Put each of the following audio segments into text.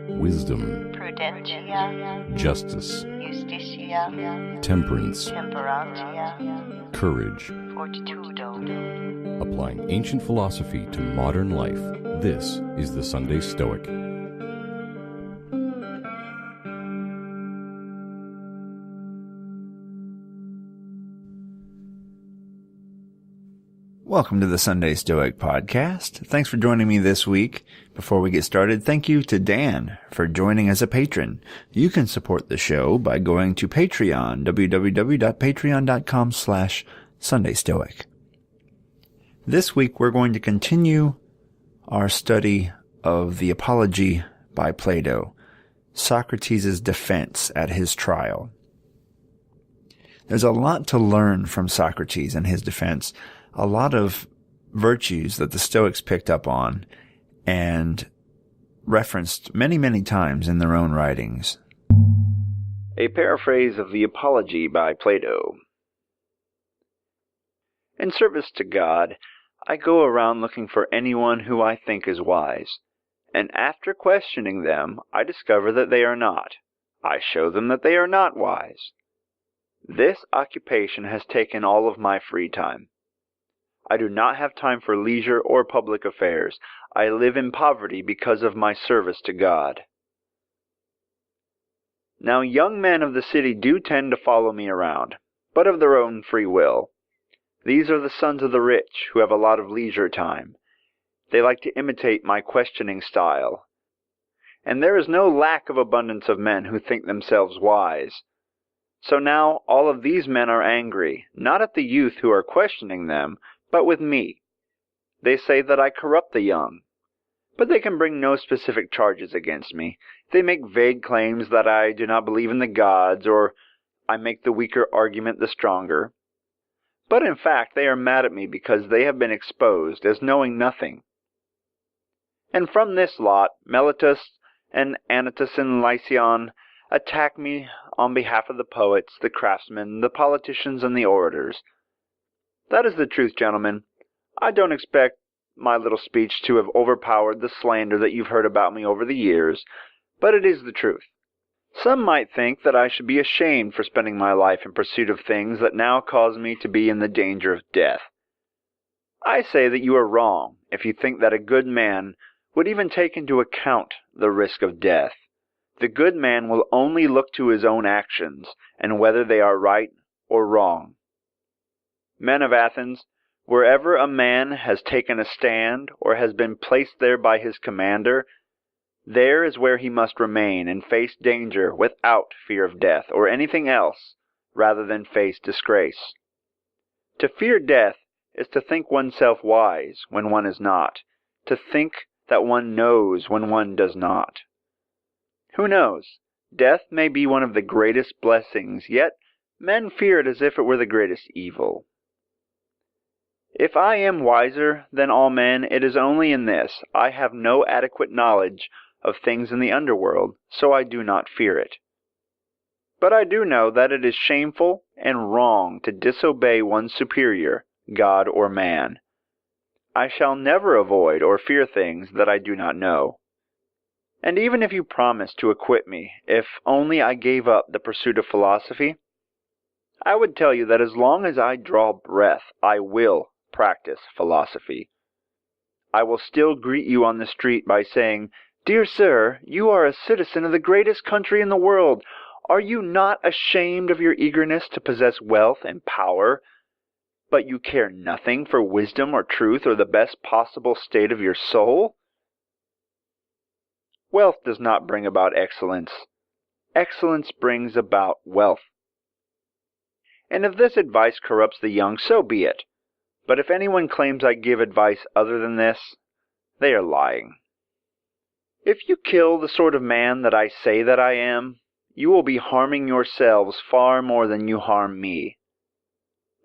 wisdom, prudentia, justice, justitia, temperance, temperantia, courage. fortitudo. Applying ancient philosophy to modern life, this is the Sunday Stoic. Welcome to the Sunday Stoic Podcast. Thanks for joining me this week. Before we get started, thank you to Dan for joining as a patron. You can support the show by going to Patreon, www.patreon.com/SundayStoic. This week we're going to continue our study of the Apology by Plato, Socrates' defense at his trial. There's a lot to learn from Socrates and his defense. A lot of virtues that the Stoics picked up on and referenced many, many times in their own writings. A paraphrase of the Apology by Plato. In service to God, I go around looking for anyone who I think is wise, and after questioning them, I discover that they are not. I show them that they are not wise. This occupation has taken all of my free time. I do not have time for leisure or public affairs. I live in poverty because of my service to God. Now, young men of the city do tend to follow me around, but of their own free will. These are the sons of the rich, who have a lot of leisure time. They like to imitate my questioning style. And there is no lack of abundance of men who think themselves wise. So now all of these men are angry, not at the youth who are questioning them, but with me. They say that I corrupt the young, but they can bring no specific charges against me. They make vague claims that I do not believe in the gods, or I make the weaker argument the stronger. But in fact, they are mad at me because they have been exposed as knowing nothing. And from this lot, Meletus and Anytus and Lycion attack me on behalf of the poets, the craftsmen, the politicians, and the orators. That is the truth, gentlemen. I don't expect my little speech to have overpowered the slander that you've heard about me over the years, but it is the truth. Some might think that I should be ashamed for spending my life in pursuit of things that now cause me to be in the danger of death. I say that you are wrong if you think that a good man would even take into account the risk of death. The good man will only look to his own actions, and whether they are right or wrong. Men of Athens, wherever a man has taken a stand or has been placed there by his commander, there is where he must remain and face danger without fear of death or anything else rather than face disgrace. To fear death is to think oneself wise when one is not, to think that one knows when one does not. Who knows? Death may be one of the greatest blessings, yet men fear it as if it were the greatest evil. If I am wiser than all men, it is only in this: I have no adequate knowledge of things in the underworld, so I do not fear it. But I do know that it is shameful and wrong to disobey one's superior, God or man. I shall never avoid or fear things that I do not know. And even if you promise to acquit me, if only I gave up the pursuit of philosophy, I would tell you that as long as I draw breath, I will practice philosophy. I will still greet you on the street by saying, "Dear sir, you are a citizen of the greatest country in the world. Are you not ashamed of your eagerness to possess wealth and power, but you care nothing for wisdom or truth or the best possible state of your soul?" Wealth does not bring about excellence. Excellence brings about wealth. And if this advice corrupts the young, so be it. But if anyone claims I give advice other than this, they are lying. If you kill the sort of man that I say that I am, you will be harming yourselves far more than you harm me.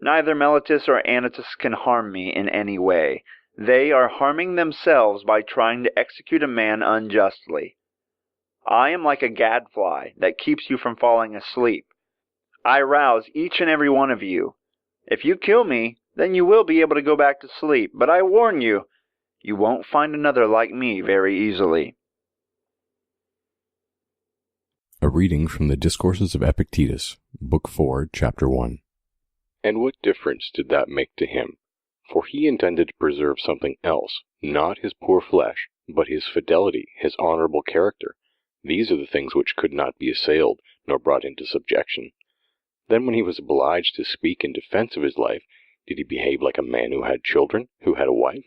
Neither Meletus or Anytus can harm me in any way. They are harming themselves by trying to execute a man unjustly. I am like a gadfly that keeps you from falling asleep. I rouse each and every one of you. If you kill me, then you will be able to go back to sleep. But I warn you, you won't find another like me very easily. A reading from the Discourses of Epictetus, Book 4, Chapter 1. And what difference did that make to him? For he intended to preserve something else, not his poor flesh, but his fidelity, his honorable character. These are the things which could not be assailed, nor brought into subjection. Then when he was obliged to speak in defense of his life, did he behave like a man who had children, who had a wife?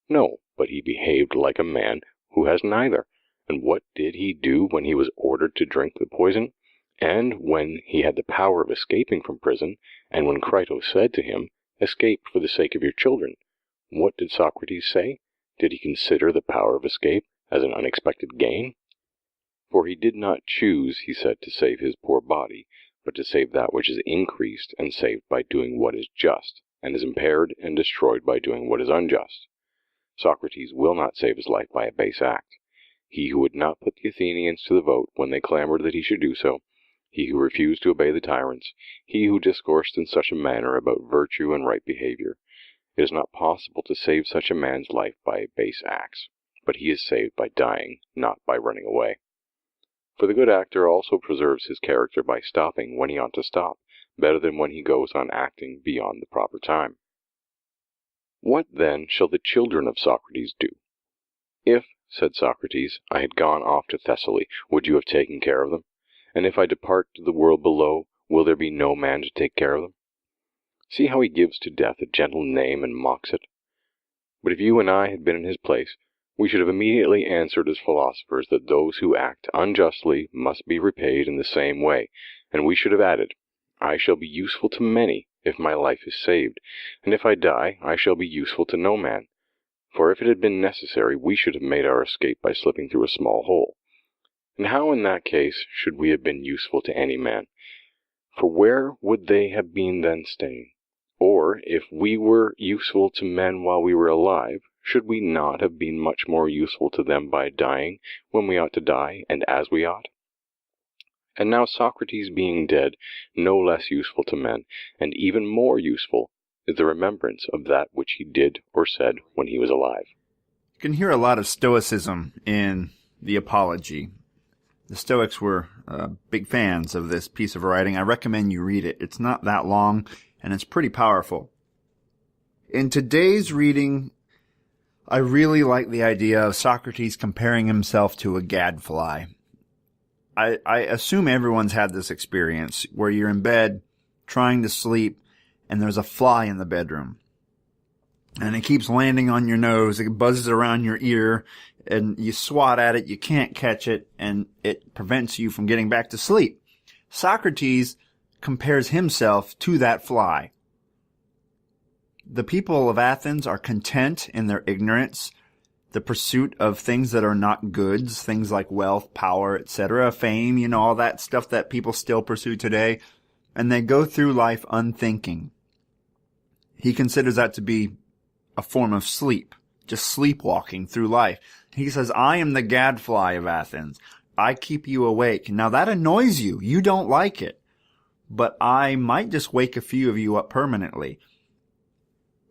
No, but he behaved like a man who has neither. And what did he do when he was ordered to drink the poison? And when he had the power of escaping from prison, and when Crito said to him, "Escape for the sake of your children," what did Socrates say? Did he consider the power of escape as an unexpected gain? For he did not choose, he said, to save his poor body, but to save that which is increased and saved by doing what is just, and is impaired and destroyed by doing what is unjust. Socrates will not save his life by a base act. He who would not put the Athenians to the vote when they clamored that he should do so, he who refused to obey the tyrants, he who discoursed in such a manner about virtue and right behavior. It is not possible to save such a man's life by base acts, but he is saved by dying, not by running away. For the good actor also preserves his character by stopping when he ought to stop, better than when he goes on acting beyond the proper time. What then shall the children of Socrates do? If, said Socrates, I had gone off to Thessaly, would you have taken care of them? And if I depart to the world below, will there be no man to take care of them? See how he gives to death a gentle name and mocks it. But if you and I had been in his place, we should have immediately answered as philosophers that those who act unjustly must be repaid in the same way, and we should have added, I shall be useful to many if my life is saved, and if I die, I shall be useful to no man. For if it had been necessary, we should have made our escape by slipping through a small hole. And how in that case should we have been useful to any man? For where would they have been then staying? Or, if we were useful to men while we were alive, should we not have been much more useful to them by dying when we ought to die, and as we ought? And now Socrates being dead, no less useful to men, and even more useful, is the remembrance of that which he did or said when he was alive. You can hear a lot of stoicism in the Apology. The Stoics were big fans of this piece of writing. I recommend you read it. It's not that long, and it's pretty powerful. In today's reading, I really like the idea of Socrates comparing himself to a gadfly. I assume everyone's had this experience where you're in bed trying to sleep and there's a fly in the bedroom. And it keeps landing on your nose, it buzzes around your ear, and you swat at it, you can't catch it, and it prevents you from getting back to sleep. Socrates compares himself to that fly. The people of Athens are content in their ignorance, the pursuit of things that are not goods, things like wealth, power, etc., fame, all that stuff that people still pursue today, and they go through life unthinking. He considers that to be a form of sleep, just sleepwalking through life. He says, I am the gadfly of Athens. I keep you awake. Now that annoys you. You don't like it. But I might just wake a few of you up permanently.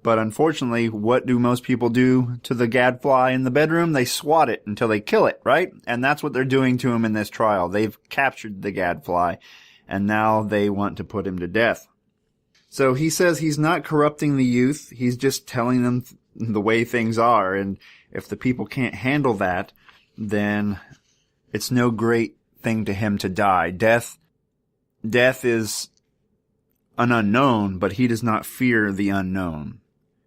But unfortunately, what do most people do to the gadfly in the bedroom? They swat it until they kill it, right? And that's what they're doing to him in this trial. They've captured the gadfly, and now they want to put him to death. So he says he's not corrupting the youth. He's just telling them the way things are. And if the people can't handle that, then it's no great thing to him to die. Death is an unknown, but he does not fear the unknown.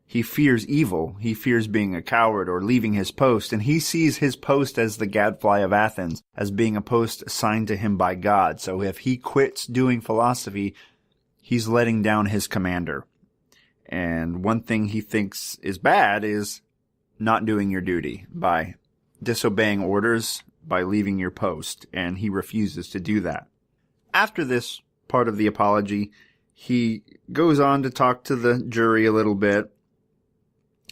He fears evil. He fears being a coward or leaving his post. And he sees his post as the gadfly of Athens as being a post assigned to him by God. So if he quits doing philosophy, he's letting down his commander. And one thing he thinks is bad is not doing your duty, by disobeying orders, by leaving your post. And he refuses to do that. After this part of the Apology, he goes on to talk to the jury a little bit.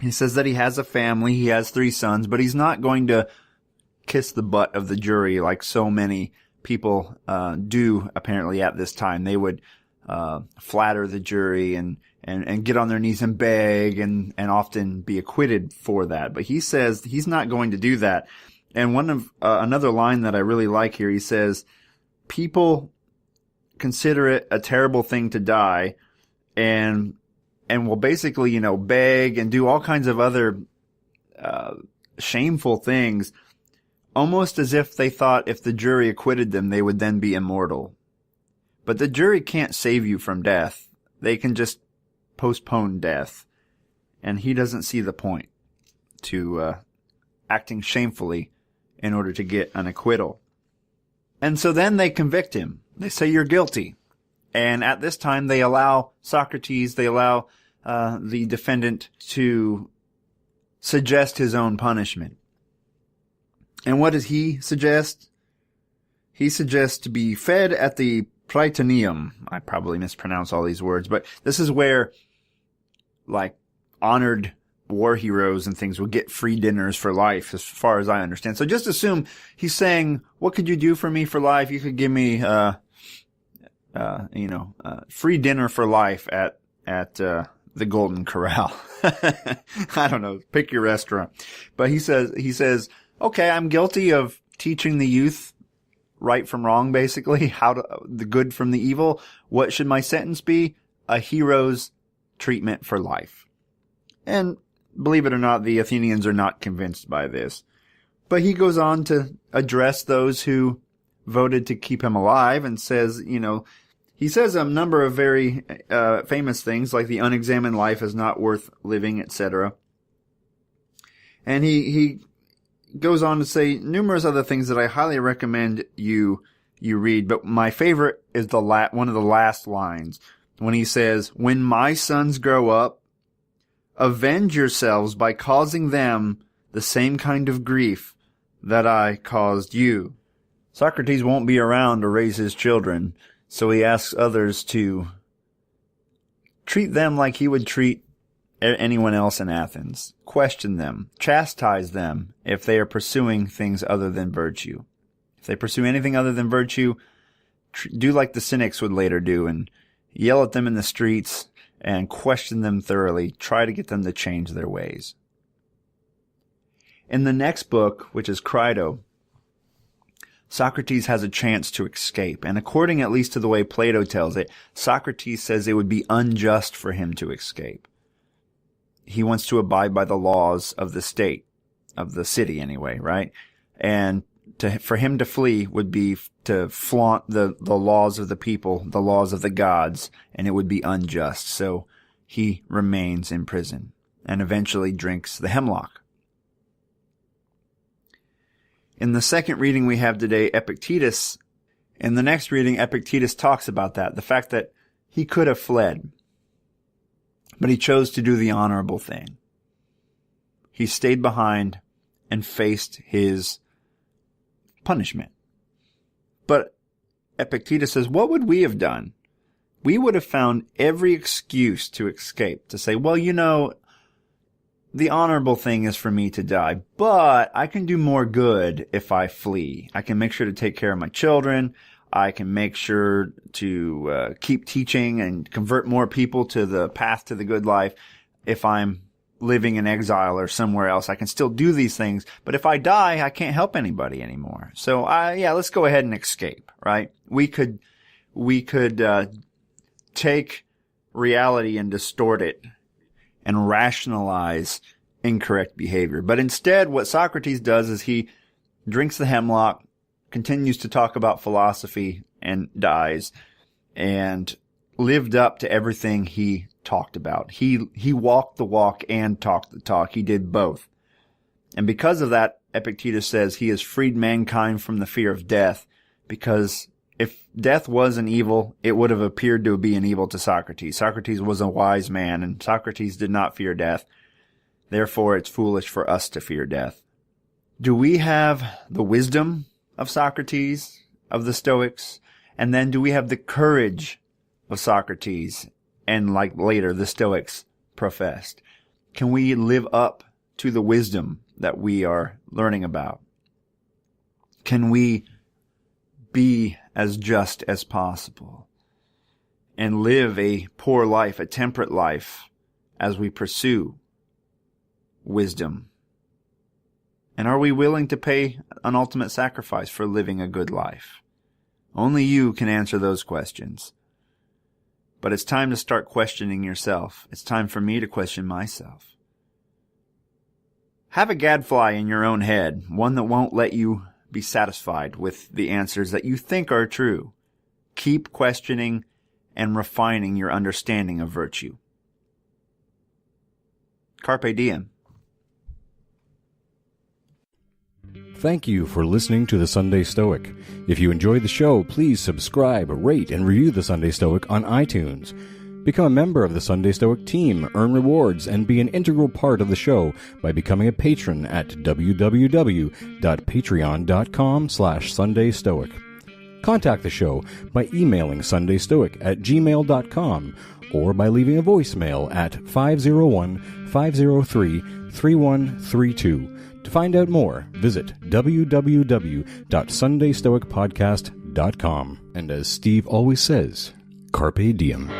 He says that he has a family, he has 3 sons, but he's not going to kiss the butt of the jury like so many people do apparently at this time. They would flatter the jury and get on their knees and beg and often be acquitted for that. But he says he's not going to do that. And another line that I really like here, he says, people consider it a terrible thing to die and will basically, beg and do all kinds of other shameful things, almost as if they thought if the jury acquitted them, they would then be immortal. But the jury can't save you from death. They can just postpone death. And he doesn't see the point to acting shamefully in order to get an acquittal. And so then they convict him. They say, you're guilty. And at this time, they allow Socrates, the defendant to suggest his own punishment. And what does he suggest? He suggests to be fed at the Prytaneum. I probably mispronounce all these words, but this is where, honored war heroes and things will get free dinners for life, as far as I understand. So just assume he's saying, what could you do for me for life? You could give me, free dinner for life at the Golden Corral. I don't know. Pick your restaurant. But he says, okay, I'm guilty of teaching the youth right from wrong, basically, the good from the evil. What should my sentence be? A hero's treatment for life. And believe it or not, the Athenians are not convinced by this. But he goes on to address those who voted to keep him alive and says, he says a number of very famous things, like the unexamined life is not worth living, etc. And he goes on to say numerous other things that I highly recommend you read. But my favorite is one of the last lines, when he says, when my sons grow up, avenge yourselves by causing them the same kind of grief that I caused you. Socrates won't be around to raise his children, so he asks others to treat them like he would treat anyone else in Athens. Question them, chastise them if they are pursuing things other than virtue. If they pursue anything other than virtue, do like the cynics would later do and yell at them in the streets and question them thoroughly. Try to get them to change their ways. In the next book, which is Crito, Socrates has a chance to escape. And according at least to the way Plato tells it, Socrates says it would be unjust for him to escape. He wants to abide by the laws of the state, of the city anyway, right? And for him to flee would be to flaunt the laws of the people, the laws of the gods, and it would be unjust. So he remains in prison and eventually drinks the hemlock. In the second reading we have today, Epictetus. In the next reading, Epictetus talks about that, the fact that he could have fled, but he chose to do the honorable thing. He stayed behind and faced his punishment. But Epictetus says, what would we have done? We would have found every excuse to escape, to say, well, the honorable thing is for me to die, but I can do more good if I flee. I can make sure to take care of my children. I can make sure to keep teaching and convert more people to the path to the good life. If I'm living in exile or somewhere else, I can still do these things. But if I die, I can't help anybody anymore. So let's go ahead and escape, right? We could take reality and distort it and rationalize incorrect behavior. But instead, what Socrates does is he drinks the hemlock, continues to talk about philosophy, and dies, and lived up to everything he talked about. He walked the walk and talked the talk. He did both. And because of that, Epictetus says he has freed mankind from the fear of death, because if death was an evil, it would have appeared to be an evil to Socrates. Socrates was a wise man, and Socrates did not fear death. Therefore, it's foolish for us to fear death. Do we have the wisdom of Socrates, of the Stoics? And then do we have the courage of Socrates, and like later the Stoics professed? Can we live up to the wisdom that we are learning about? Can we be as just as possible and live a poor life, a temperate life, as we pursue wisdom? And are we willing to pay an ultimate sacrifice for living a good life? Only you can answer those questions. But it's time to start questioning yourself. It's time for me to question myself. Have a gadfly in your own head, one that won't let you be satisfied with the answers that you think are true. Keep questioning and refining your understanding of virtue. Carpe diem. Thank you for listening to The Sunday Stoic. If you enjoyed the show, please subscribe, rate, and review The Sunday Stoic on iTunes. Become a member of the Sunday Stoic team, earn rewards, and be an integral part of the show by becoming a patron at www.patreon.com/SundayStoic. Contact the show by emailing sundaystoic@gmail.com or by leaving a voicemail at 501-503-3132. To find out more, visit www.sundaystoicpodcast.com. And as Steve always says, Carpe Diem.